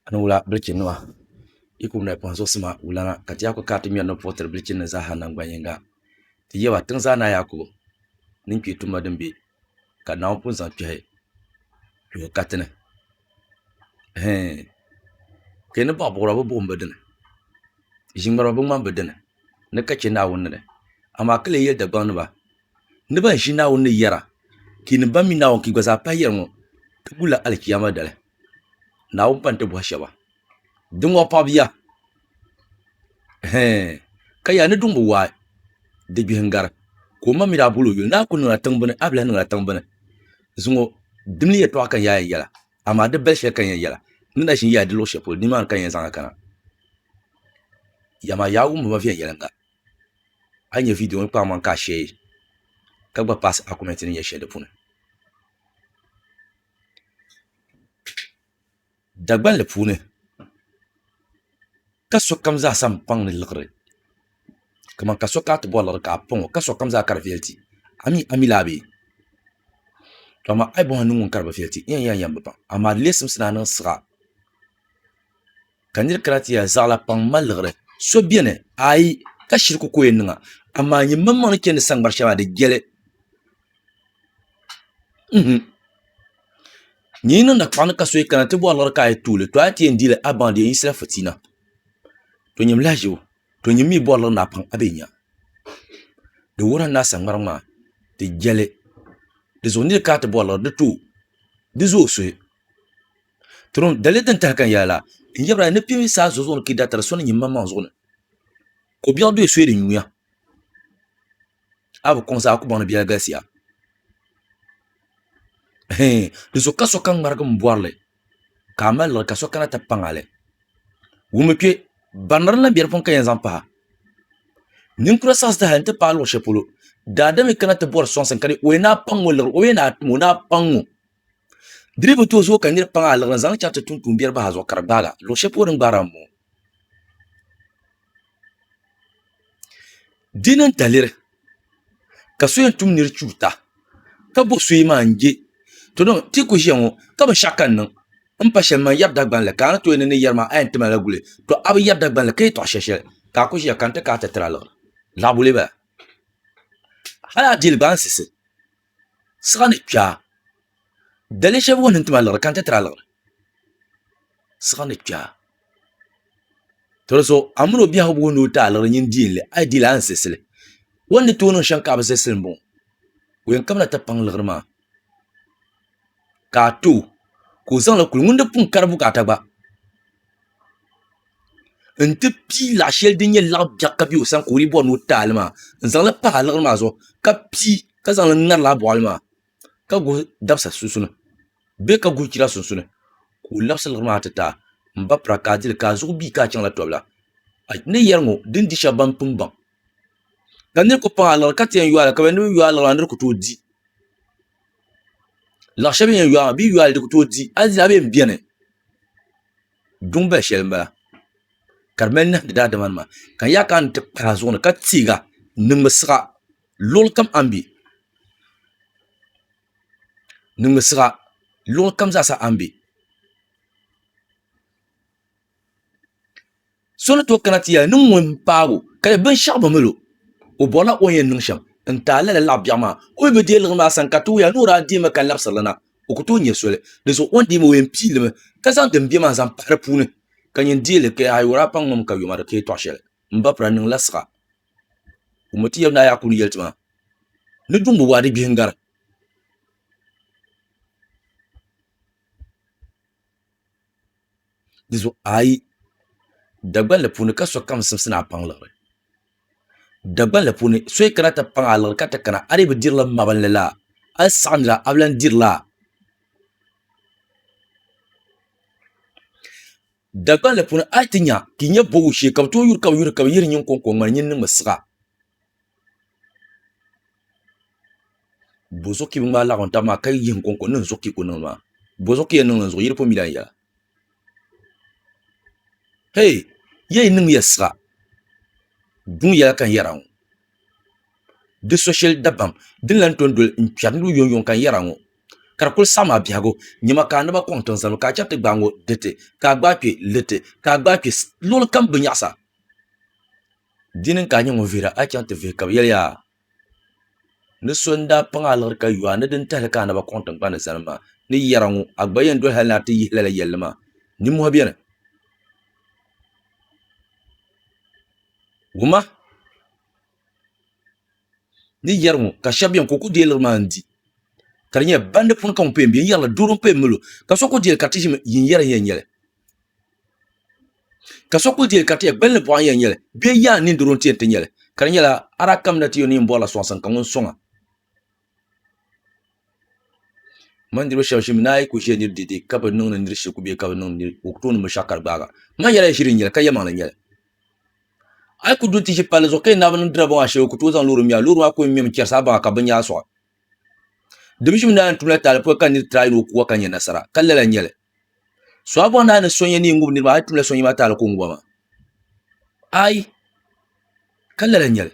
Ana wula bilchin wa ikum na panso sima wulana katia ko kati mi no potter bilchin na zaha nan gbanyenga ti yewa tun zana yakubu nin ki tuma dimbe ka nawo pun zan pihe yo katene kene ba bora bo bombe dene jingmara bo man bedene ne ka chena wonne ama kle yel da gban ba ne ban shi na wonne yara ki ne ban mi na won ki gwaza pa yermo tugula alkiyama dale na won pante bo shaba dungo pa biya kaya ne dumbu wa de bi hangar ko ma mi da bulu yo na kunu na tangbane abla na tangbane zungo dimli ya to kan ya yala ama de bel kan ya yala nina shin ya de lo shepo ni man kan ya zanga kana yama yawu mo ma fi yala nga anya video pa man ka she ka gba pass a comment ni ya she de puna dagban le pune ka so kam za sam pang ni lgre kama ka so ka to bolar ka pon ka so kam za kar fielti ami labi kama ai bon nun kar ba fielti yan yamba pa ama lesum sina nan sra kanir krati ya zala pang malgre so biene ai ka shirku ko yenga ama nyi mamman ken sangbar shawa de gele ni nan da kwan ka so ikana te bolar ka ai tule to ati ndile abande yisra fatina to nyim lajo to nyim mi bolar na pang abenya de wora na sangbar ma de gele de zoni ka te bolar de tu de zo so tron daletan ta kan yala yabra ne pimi sa zo zon ki datar son nyim mamman zona ko biya do so de nyuya abu konsa ku bon biya gasia de so kaso kan margum boarle kamal kaso kana ta pangale wumeke banar na biar pon kan zampa nin kura sas da hante palo shepolo da da me kana ta bor son san kare wena pango ler wena muna pango dribo to zo kan ni pangal ran zan cha ta tun biar ba zo karbaga lo shepolo ngaramo dinan talire kaso yan tum nir chuta ka bo suima nge to don ti ku jengo ka ba shakan nan in pa shelma yabda gban le kan to ne yerma ayin tima la gule to ab yabda gban le kay to sheshel ka ku je kan ta ka ta tralo la bule ba hala dil ban sisi sani kya dale she won tima la kan ta tralo sani kya to so amro biya ho no ta la nyin dile ay dilan sisi wonde to no shan ka ba sisi bon wen kamna ta pang lgrma ka tu ko zan la kulunde pun karbu ka tagba ente pi la shel dinye la bia ka bi osan ko ri bo no talma zan la pa lgrma zo ka pi ka zan la ngar la bolma ka go dabsa susuna be ka go kira susuna ko lapsa lgrma ta mba pra ka dil ka zo bi ka chan la tobla ay ne yermo din di shaban pun ban ganir ko pa la ka ten yuala ka ben yuala la ndir ko to di la shabe yen yuala bi yuala de ko to di azi la be biene dumba shelma karmel na da da manma kan ya kan te pa zona ka tiga ningmisra lol kam ambi ningmisra lol kam za sa ambi sona to kanati ya ningwon pawo ka ben shaba melo o bona o yen ningsham nta la la biama o be de lgma san ka to ya nura di ma kan lapsalana o ko to nyesole de so on di mo wen pilme ka san dem biama san par pune kan yin dile ke ay wora pang mum ka yumar ke to shel mba pra ning lasqa umati ya na ya kun yeltma ne dumbu wadi bi ngar diso ay dagban le pune ka so kam simsina pang lare dagban le pune so kana ta pang alar ka ta kana ari be dirla maban la al sandra ablan dirla dagban le pune atinya kinya bogu she kam to yur kam yir nyin kon kon nyin ning masqa bozoki ma la ronta ma kay yin kon kon nin zoki ko non ma bozoki nin zo yir po mi ya hey ye ning yasqa dun ya kan yaran de social dabam din lan ton dol in charnu yon kan yaran karakul sama biago nyima ka naba konton zalo ka chapte gbango dete ka gbapye lete ka gbapye lol kam bunyasa dinin ka nyango vira a chante ve ka yelya ne sonda pangalar ka yuwa ne din tal ka naba konton bana zalma ni yarangu agbayen do halati yihla yelma ni mo biene wuma ni yarangu ka shabyan ko ku delir mandi karnya bande pun kan pembe yalla durun pemelo ka soko del katishim yin yara yenyele ka soko del katiya belle bo yenyele be ya ni durun tiente nyele karnya la arakam na tiyo ni mbola sonsan kan songa mandiro shawshim nay ku jenir didi ka ba nung ndir shi ku be ka nung ni uktun mu shakar baga ma yara shirin nyele ka yamana nyele ay ku duti ci palazo kay na ban drabo wa shew ku to zan lurum ya lurum ko mim kersa ba ka banya so debishim na tumla tal po kan ni trai no ku kan yana nasara kallala nyele so abo na sonye ni ngum ni ba tumla sonye ma tal ko ngoma ay kallala nyele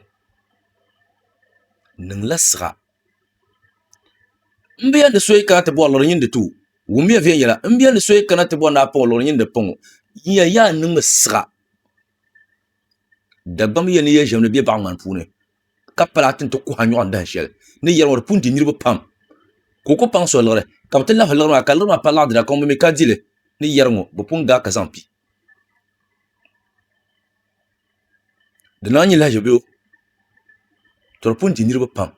nang lasra mbiya de soy ka te bo lor nyinde tu wumbiya ve yela mbiya de soy kana te bo na po lor nyinde pongo ya nang sra dagbam ye ni ye jemne bi ba man pune kapalatin to ku hanyo andan shel ni yer wor punti nirbo pam ko pang so lore kam te la lor ma kalor ma pala dra ko me ka dile ni yer ngo bo punga ka zampi de nani la jebio to punti nirbo pam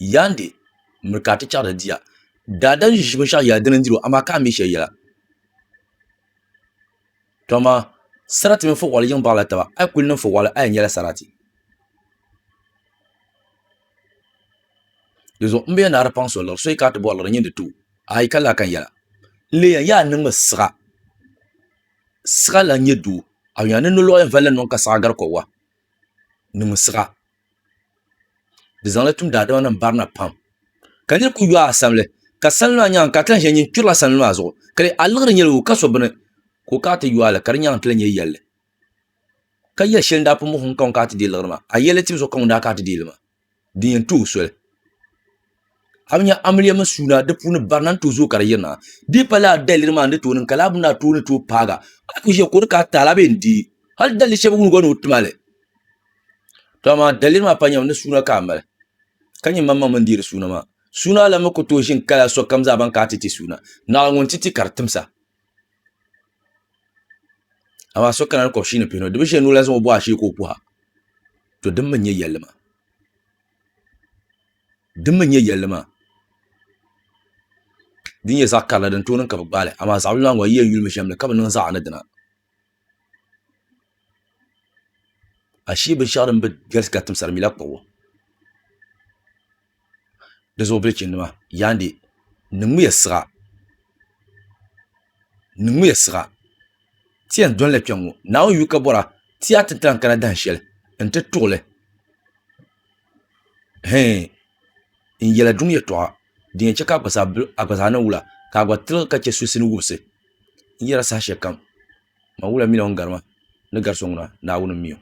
yande merkati chara dia dadan jishbo sha ya den ndiro amaka mi she yela toma sarati me fo wala yung bala taba ay kulno fo wala ay nyela sarati dezo mbe na rapang so lor so ka to bo lor nyinde tu ay kala kan yela le ya nang sra la nyedu awya ne no lo en valen non ka sagar ko wa nang sra dezan tum dada wana barna pam kanir ku ya asamle ka salna nyang ka tan jenyin chula salma zo kare algre nyelu ka so bene ko ka te yuala kar nyang tle nye yelle ka ya shelda pu mo hun kan ka te dilma ayele tim so kan da ka te dilma din tu so amnya amliya masuna de punu barnan tu zo kar yena di pala delirma de tunun kala buna tunu tu paga ku je ko ka talabe ndi hal dali shebu ngo no tumale to ma delirma panyam ne suna kamal kanyi mamma mandir suna ma suna la mako to shin kala so kam zaban ka titi suna na ngon titi kartimsa ama so kana ko shine pino de bishe nula so bo ashi ko puha to dimma nye yelma dinye zakala dan tonin ka bale ama zabulwa ngo ye yulmi shamle ka ban za anadina ashi be sharam be gels katim sar milak ko de zo be chinma yandi nmu yesra tien don le piongo na yu ka bora tia tan kana dan shel ente tole he in yela dunya to din cheka basa na wula ka gwa til ka che susinu wuse in yera sa shekam ma wula mi on garma ne garsongna na wunu miyo